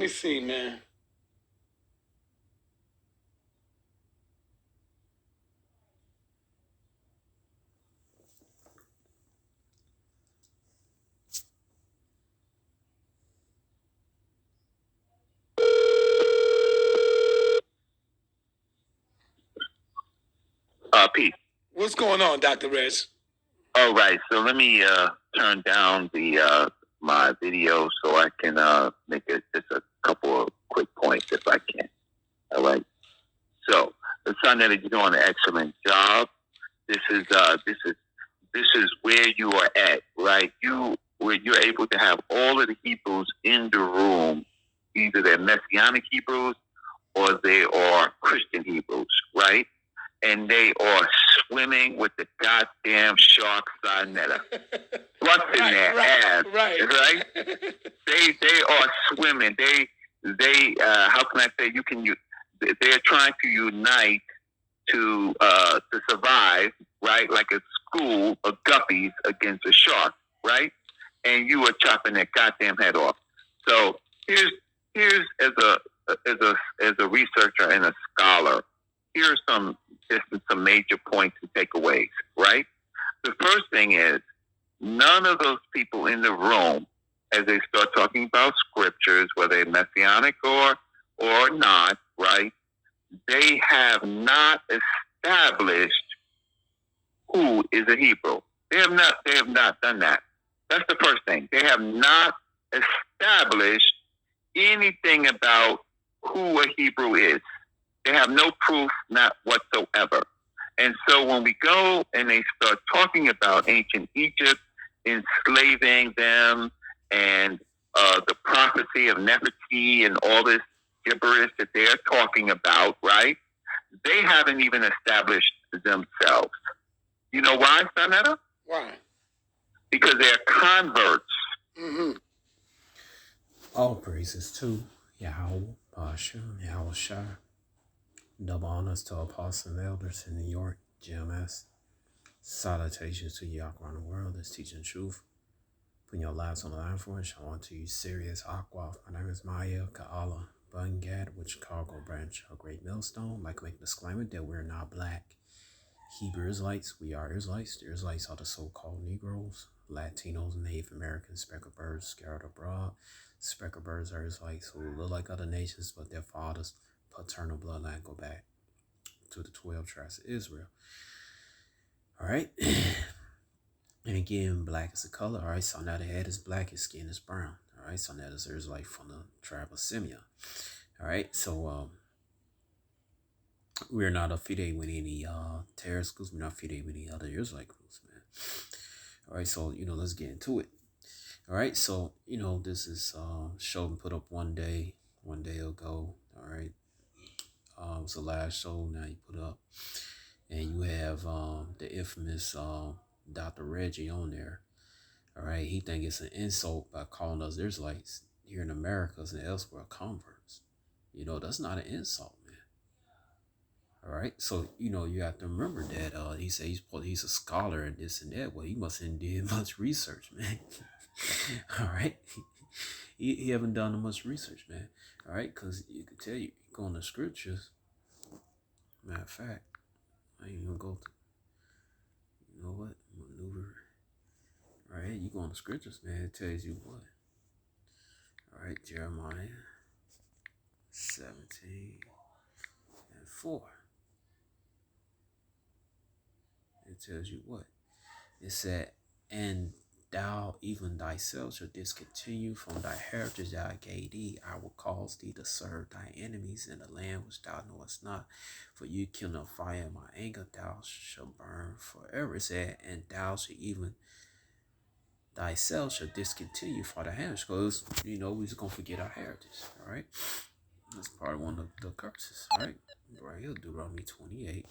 me see, man. Pete. What's going on, Dr. Reg? All right, so let me turn down the my video so I can make just a couple of quick points if I can. All right. So the son that you're doing an excellent job. This is where you are at, right? Where you're able to have all of the Hebrews in the room, either they're Messianic Hebrews or they are Christian Hebrews, right? And they are swimming with the goddamn shark sinetta. Busting their ass. Right? They are swimming. They how can I say they're trying to unite to survive, right? Like a school of guppies against a shark, right? And you are chopping their goddamn head off. So here's as a researcher and a scholar, here's some major points and takeaways, right? The first thing is none of those people in the room, as they start talking about scriptures, whether they're messianic or not, right? They have not established who is a Hebrew. They have not done that. That's the first thing. They have not established anything about who a Hebrew is. They have no proof, not whatsoever. And so when we go and they start talking about ancient Egypt, enslaving them, and the prophecy of Nefertiti and all this gibberish that they're talking about, right? They haven't even established themselves. You know why, Sanetta? Why? Because they're converts. Mm-hmm. All praises to Yahweh, Bashem, Yahweh Shai. Double honors to Apostle and Elders in New York, GMS. Salutations to Yahweh around the world that's teaching truth. Putting your lives on the line for us. I want to use Sirius Aqua. My name is Maya Ka'ala Bungat with Chicago branch of Great Millstone. I'd like to make a disclaimer that we're not black Hebrew Israelites. We are Israelites. The Israelites are the so-called Negroes, Latinos, Native Americans, speckled birds scattered abroad. Speckled birds are Israelites who look like other nations, but their fathers' paternal bloodline go back to the 12 tribes of Israel. All right. And again, black is the color. All right. So now the head is black, his skin is brown. All right. So now this is like from the tribe of Simeon. All right. So we're not affiliated with any terrorist groups. We're not affiliated with any other Israelite groups, man. All right. So let's get into it. All right. So this is show put up one day ago. All right. It was the last show now you put up, and you have the infamous Dr. Reggie on there. All right, he think it's an insult by calling us Israelites here in America and elsewhere converts. That's not an insult, man. All right, so you have to remember that he said he's a scholar and this and that. Well, he must have did much research, man. All right, he haven't done much research, man. All right, because you could tell you go in the scriptures. Matter of fact, I ain't gonna go through. You know what? Maneuver. All right, you go in the scriptures, man. It tells you what. All right, Jeremiah 17 and 4. It tells you what? It said, and thou even thyself shalt discontinue from thy heritage that I gave thee. I will cause thee to serve thy enemies in the land which thou knowest not. For you kindle fire in my anger, thou shalt burn forever. It said, and thou shalt even thyself shall discontinue for the heritage. Because, we just going to forget our heritage. All right. That's part of one of the curses. All right. Right here, Deuteronomy 28.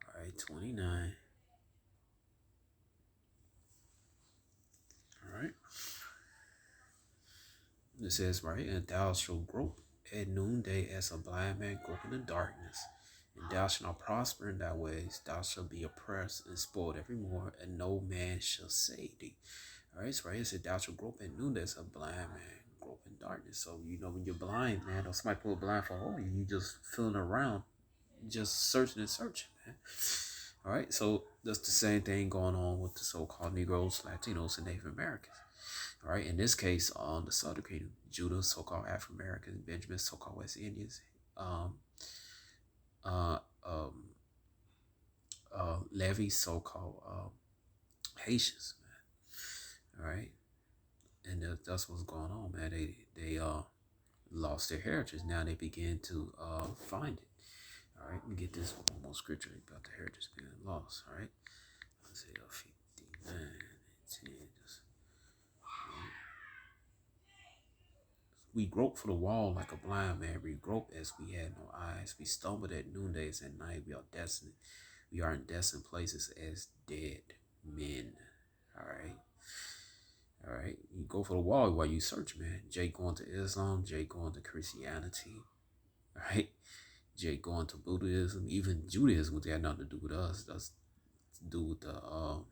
All right, 29. All right. It says, right, and thou shalt grope at noonday as a blind man groping in darkness. And thou shalt not prosper in thy ways. Thou shalt be oppressed and spoiled evermore, and no man shall save thee. All right, so right here it said, thou shalt grope at noonday as a blind man grope in darkness. So, you know, when you're blind, man, or somebody put a blindfold on you, you just feeling around, just searching and searching, man. All right, so that's the same thing going on with the so-called Negroes, Latinos, and Native Americans. All right, in this case, on the southern kingdom, Judah, so-called African Americans, Benjamin, so-called West Indians, um, uh, um, Levy, so-called Haitians, man. All right, and that's what's going on, man. They lost their heritage. Now they begin to find it. All right, let me get this one more scripture about the heritage being lost. All right, Isaiah 59 and 10. We grope for the wall like a blind man. We grope as we had no eyes. We stumbled at noondays and night. We are destined. We are in destined places as dead men. All right. All right. You go for the wall while you search, man. Jake going to Islam. Jake going to Christianity. All right. Jake going to Buddhism. Even Judaism, which had nothing to do with us. That's to do with the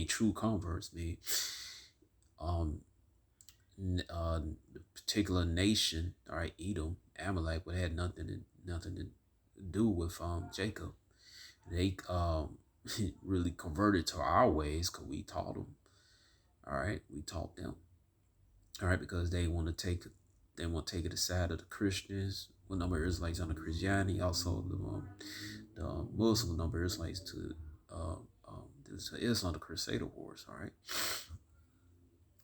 true converts, man. The particular nation, all right, Edom, Amalek, but had nothing to do with Jacob. They really converted to our ways because we taught them. All right, we taught them. All right, because they want to take it aside of the Christians. One number of Israelites under Christianity, also the Muslim number of Israelites to Islam, the Crusader Wars. All right.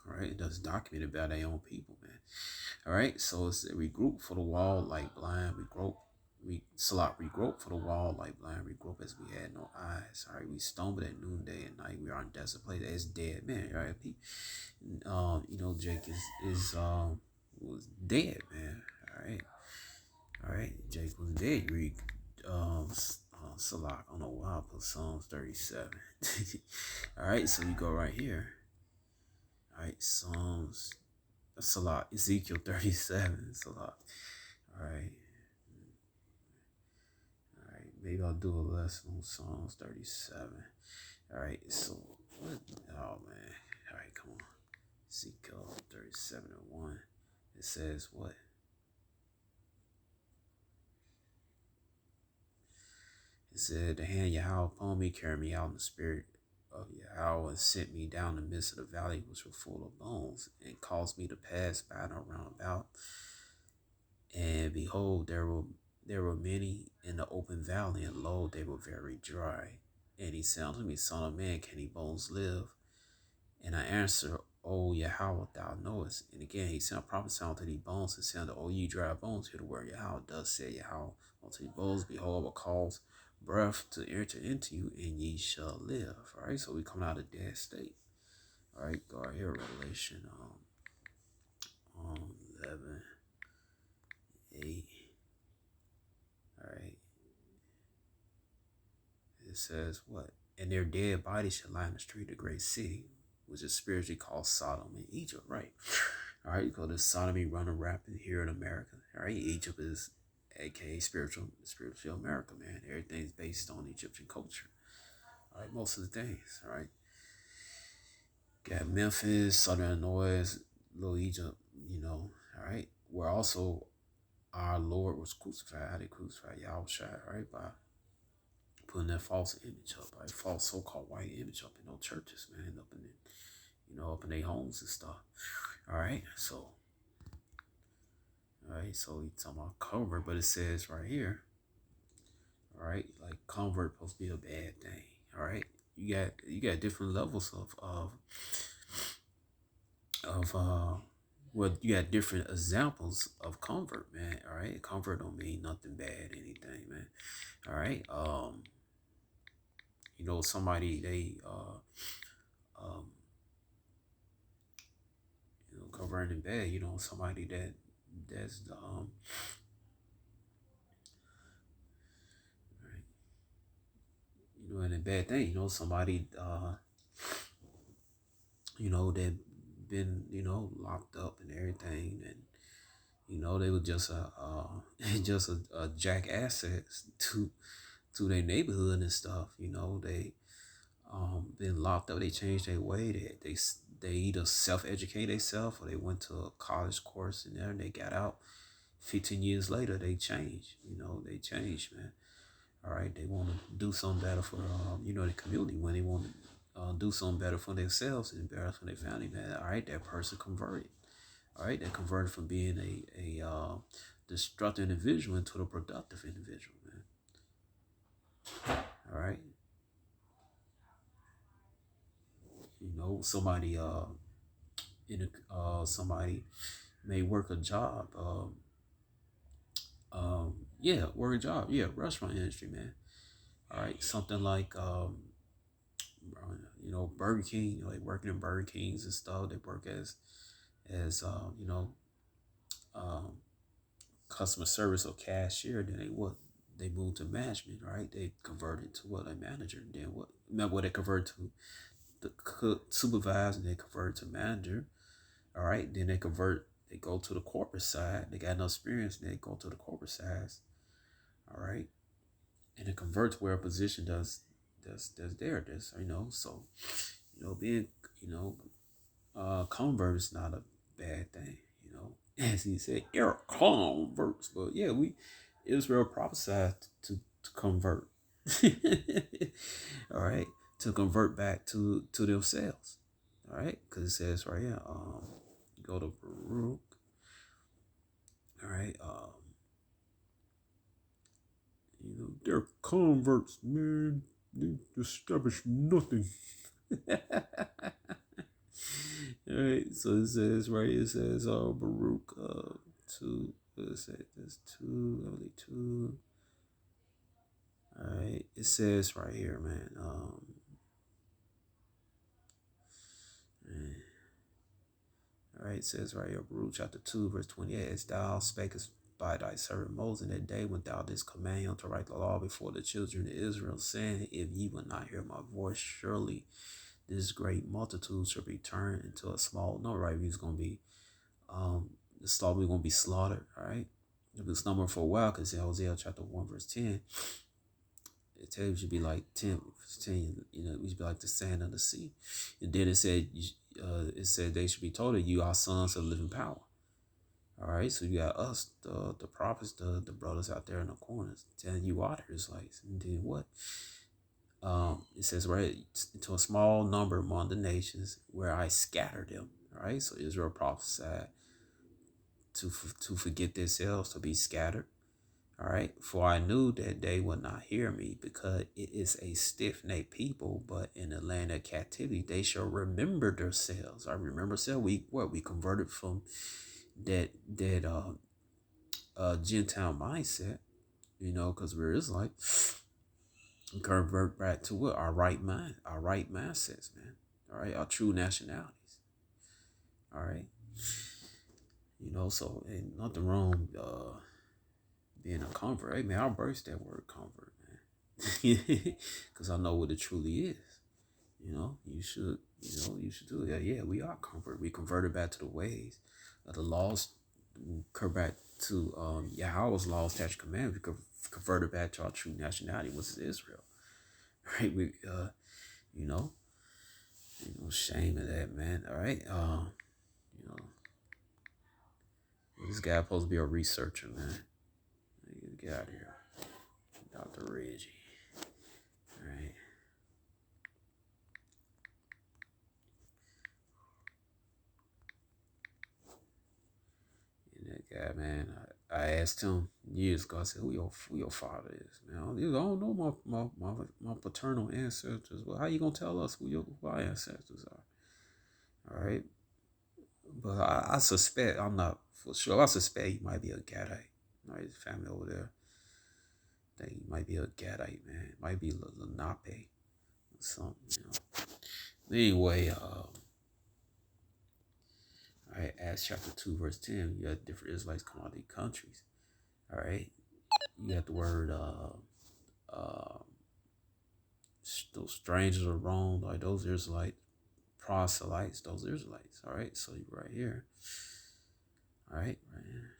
All right, it does document about their own people, man. All right, so it's we group for the wall like blind. We grope for the wall like blind. We grope as we had no eyes. All right, we stumbled at noonday and night. We are in desolate place as dead man. All right, you know, Jake was dead, man. All right, Jake was dead. You read Salak. I don't know why I put Psalms 37. All right, so you go right here. All right, Psalms, Salah, Ezekiel 37, Salah. All right, maybe I'll do a lesson on Psalms 37. All right, so what? Oh man, all right, come on. Ezekiel 37 and 1. It says what? It said, the hand Yahweh upon me, carried me out in the spirit of Yahweh, and sent me down the midst of the valley which were full of bones, and caused me to pass by and around about. And behold, there were many in the open valley, and lo, they were very dry. And he said unto me, Son of man, can these bones live? And I answered, O Yahweh, thou knowest. And again he said, prophesy unto these bones, and said, O ye dry bones, hear the word Yahweh. Thus said Yahweh unto these bones, behold, I will cause breath to enter into you, and ye shall live. All right, so we come out of dead state. All right, go right here, Revelation 11, 8. All right, it says what? And their dead bodies shall lie in the street of the great city, which is spiritually called Sodom and Egypt. Right. All right, because there's sodomy running rapid here in America. All right, Egypt is aka spiritual America, man. Everything's based on Egyptian culture. All right, most of the things. All right, got Memphis, Southern Illinois, Little Egypt. You know, all right, where also our Lord was crucified. How they crucified Yahushua, right, by putting that false image up, right, false so-called white image up in those churches, man, up in their homes and stuff. All right, so. All right, so he's talking about convert, but it says right here, all right, like convert supposed to be a bad thing. All right, you got different levels well, you got different examples of convert, man. All right, convert don't mean nothing bad, anything, man. All right, you know, somebody they you know, converting bad, you know, somebody that's you know, and a bad thing, you know, somebody you know, that been, you know, locked up and everything, and you know, they were just a jack assets to their neighborhood and stuff. You know, they been locked up. They changed their way. They either self-educate themselves or they went to a college course in there and they got out. 15 years later, they changed. They changed, man. All right, they want to do something better for the community. When they want to do something better for themselves and better for their family, man. All right, that person converted. All right, they converted from being a destructive individual into a productive individual, man. All right. Somebody somebody may work a job. Work a job. Yeah, restaurant industry, man. All right, something like Burger King, like working in Burger Kings and stuff. They work as customer service or cashier. Then they moved to management, right? They converted to a manager. Then they converted to the cook supervisor, and they convert to manager. All right, then they go to the corporate side. They got no experience, and they go to the corporate side. All right, and it converts where a position does there. So being convert is not a bad thing. As he said, converts. But yeah, Israel prophesied to convert. All right, to convert back to themselves. All right, because it says right here, go to Baruch. All right, they're converts, man. They establish nothing. All right, so it says Baruch 2. What is it? There's 2, only 2. All right, it says right here, man. All right, it says right here, Baruch chapter 2, verse 28. As thou spakest by thy servant Moses in that day when thou didst command him to write the law before the children of Israel, saying, if ye will not hear my voice, surely this great multitude shall be turned into a small number. Right, he's gonna be the slaughter. We're gonna be slaughtered. All right, it was numbered for a while because in Hosea chapter 1 verse 10, it tells you should be like 10. We should be like the sand of the sea. And then it said they should be told that you are sons of living power. All right, so you got us, the prophets, the brothers out there in the corners telling you are the Israelites. And then what? It says, right, to a small number among the nations where I scattered them. All right, so Israel prophesied to forget themselves, to be scattered. All right, for I knew that they would not hear me, because it is a stiff-necked people, but in the land of captivity they shall remember themselves. I remember self. We converted from that Gentile mindset, because we're Israelites. Convert back to what? Our right mindsets, man. All right, our true nationalities. All right, so ain't nothing wrong being a convert. Hey man, I embrace that word convert, man, because I know what it truly is. You should do it. Yeah, we are convert. We converted back to the ways of the laws. Convert back to Yahweh's laws, statutes, commandments. We converted back to our true nationality, which is Israel. Right? We shame of that, man. All right. This guy supposed to be a researcher, man. Get out of here, Dr. Reggie. All right. And that guy, man, I asked him years ago. I said, "Who your father is, man?" He was, I don't know my paternal ancestors. Well, how you gonna tell us who our ancestors are? All right. But I suspect, I'm not for sure. I suspect he might be a Gadite. Right, his family over there. I think he might be a Gadite, man. It might be Lenape or something, But anyway, all right, Acts chapter 2, verse 10, you got different Israelites come out of these countries. All right. You got the word those strangers are wrong, like those Israelites, proselytes, those Israelites. All right, so you right here. All right, right here.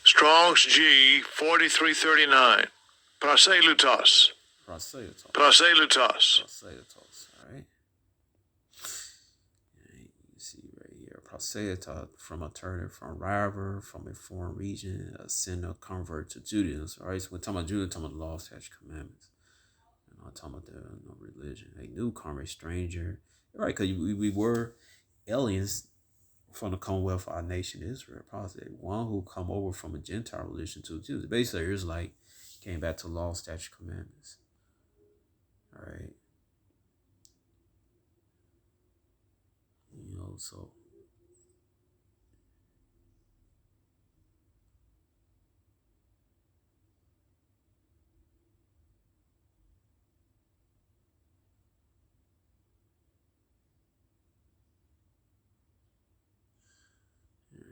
Strong's G 4339. Proselytos. Proselytos. Proselytos. Proselytos. All right. You see right here, proselytos, from a turner, from rival, from a foreign region, a sinner convert to Judaism. All right, so we're talking about Judaism, talking about the law, statutes, commandments. I'm not talking about the no religion. A newcomer, a stranger. Right, because we were aliens from the Commonwealth of our nation, Israel. Probably one who come over from a Gentile religion to Jews. Basically, it's like came back to law, statute, commandments. All right. So all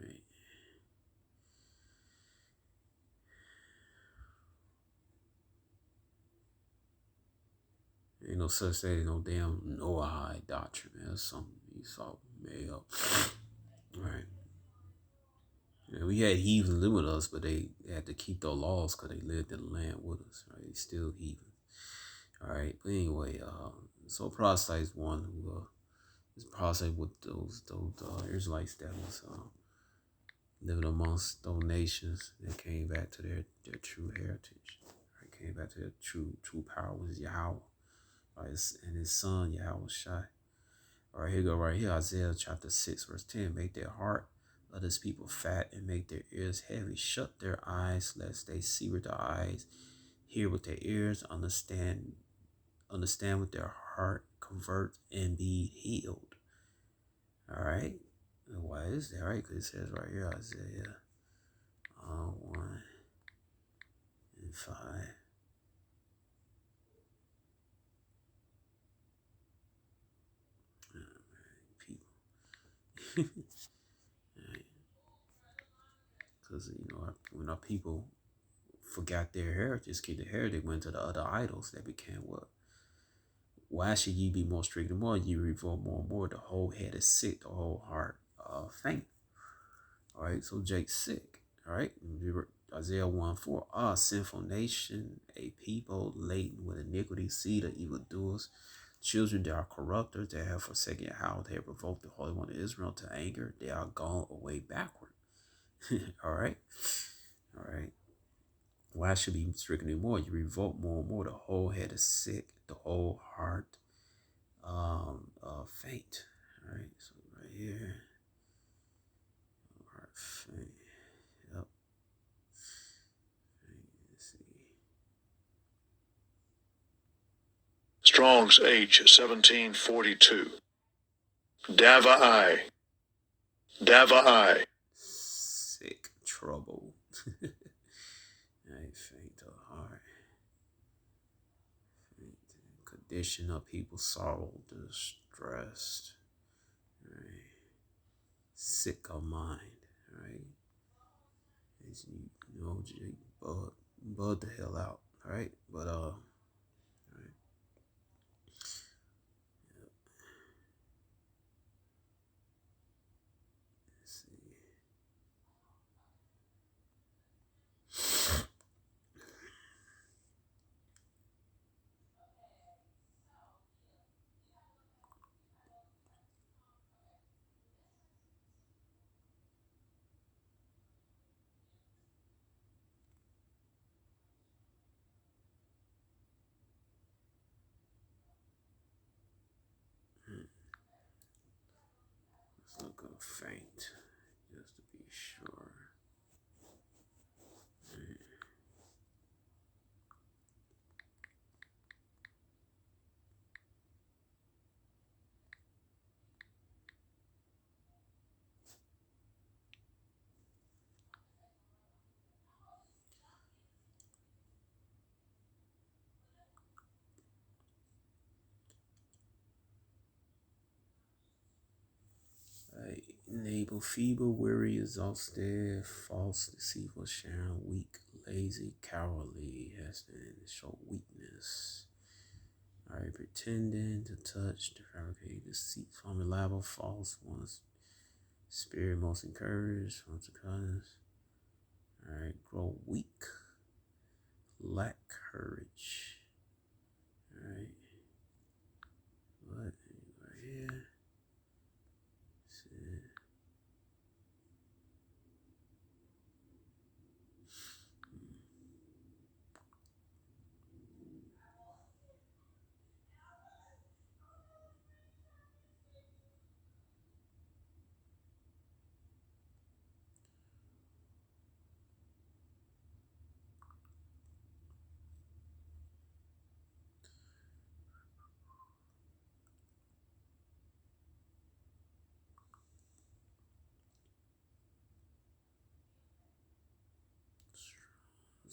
right. Ain't no such thing, no damn Noahide doctrine, man. That's something Esau made up. All right. Yeah, we had heathens live with us, but they had to keep their laws because they lived in the land with us. Right? They still heathen. All right. But anyway, so proselyte is one who is proselyte with those Israelites that was living amongst those nations that came back to their true heritage. Right? Came back to their true power was Yahweh. Right? And his son Yahweh Shai. All right, here go right here, Isaiah chapter 6, verse 10. Make their heart of this people fat and make their ears heavy. Shut their eyes, lest they see with their eyes, hear with their ears, understand with their heart, convert, and be healed. All right. And why is that? Right? Because it says right here, Isaiah 1 and 5. People. Because, when our people forgot their heritage, keep their heritage, went to the other idols, they became what? Why should ye be more strict? The more you revolt more and more, the whole head is sick, the whole heart faint. All right, so Jake's sick. All right, Isaiah 1:4. Ah, sinful nation, a people laden with iniquity, seed of evildoers, children that are corrupters, that have forsaken how they have provoked the Holy One of Israel to anger, they are gone away backward. All right. All right. Why should be stricken anymore? You revolt more and more. The whole head is sick. The whole heart faint. All right. So right here. Heart faint. Yep. Let's see. Strong's H 1742. Davai. Davai. Sick. Trouble. Right. Faint of heart. Faint. Condition of people, sorrow, distressed. Right. Sick of mind. Right. As bud the hell out. All right. But all right. Yep. Let's see. It's not gonna faint, just to be sure. Enable feeble, weary, exhausted, false, deceitful, sharing, weak, lazy, cowardly, has to show weakness. All right, pretending to touch, to fabricate, deceitful, unreliable, false ones, spirit most encouraged, once to kindness. All right, grow weak, lack courage.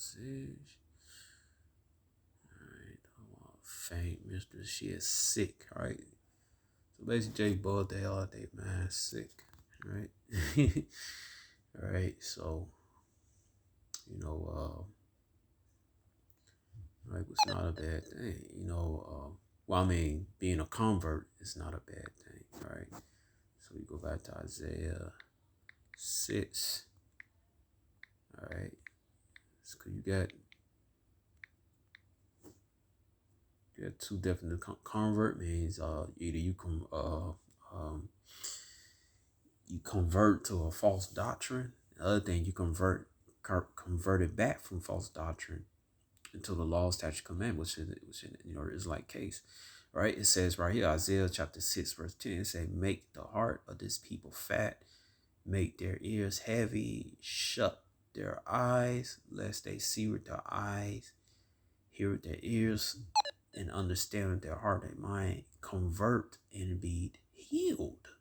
message. Alright, faint mistress, she is sick, alright. So basically Jay Bud they all day, man, sick. Right? Alright, so right, it's not a bad thing, well, I mean, being a convert is not a bad thing, right? So we go back to Isaiah 6. All right, so you got two definite convert means either you you convert to a false doctrine. The other thing, you converted back from false doctrine into the law, statute, command, which in is like case, right? It says right here, Isaiah chapter 6, verse 10. It says, "Make the heart of this people fat, make their ears heavy, shut their eyes, lest they see with their eyes, hear with their ears, and understand with their heart and mind, convert and be healed."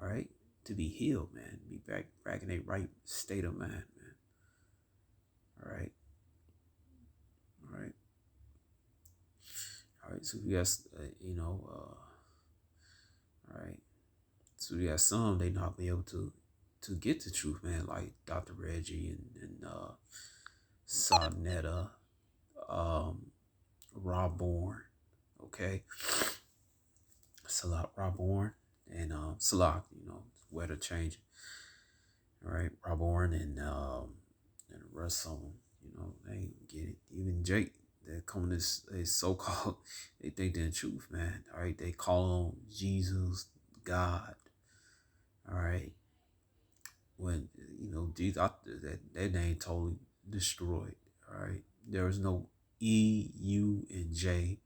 All right, to be healed, man, be back in a right state of mind, man. All right. All right, so we got, all right. So we got some, they not be able to get the truth, man, like Dr. Reggie and Sonetta, Rob Bourne, okay? Salah, Rob Bourne, and Salah, weather changing. All right, Rob Bourne and the rest of them, they ain't get it. Even Jake, they're coming this so-called, they think they're in truth, man. All right, they call on Jesus, God. All right, when Jesus, that name totally destroyed. All right, there is no E, U, and J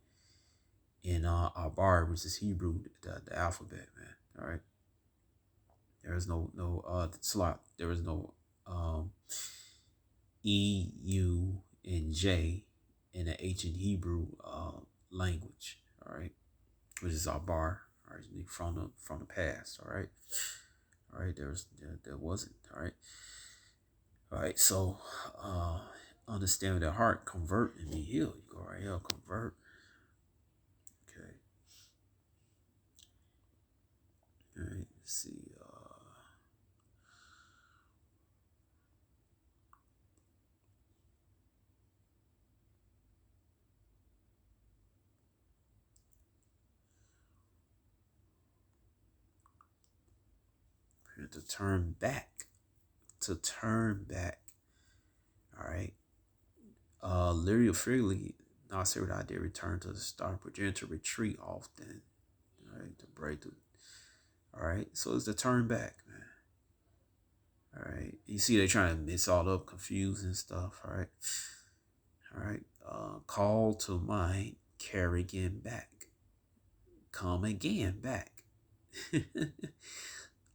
in Abar, which is Hebrew, the alphabet, man. All right, there is no slot. There is no E, U, and J in the ancient Hebrew language. All right, which is Abar. All right, from the past. All right. All right, there wasn't. All right. All right, so understand their heart, convert and be healed. You go right here, convert. Okay. All right, let's see. To turn back. All right. Literally, freely, not say what I did, return to the start, begin to retreat often. All right, to break through. All right, so it's the turn back, man. All right, you see they trying to mix all up, confuse and stuff. All right, call to mind, carry again back, come again back,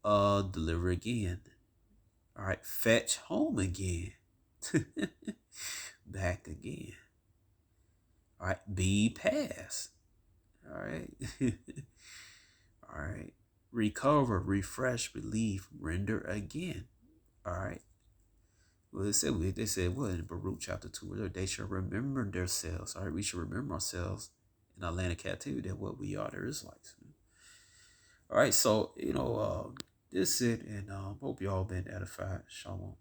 deliver again. All right, fetch home again, back again. All right, be past. All right, all right, recover, refresh, relieve, render again. All right. Well, they said what in Baruch chapter 2, where they shall remember themselves. All right, we should remember ourselves in our land of captivity, that what we are, the Israelites. All right, so this it, and hope y'all been edified. Shalom.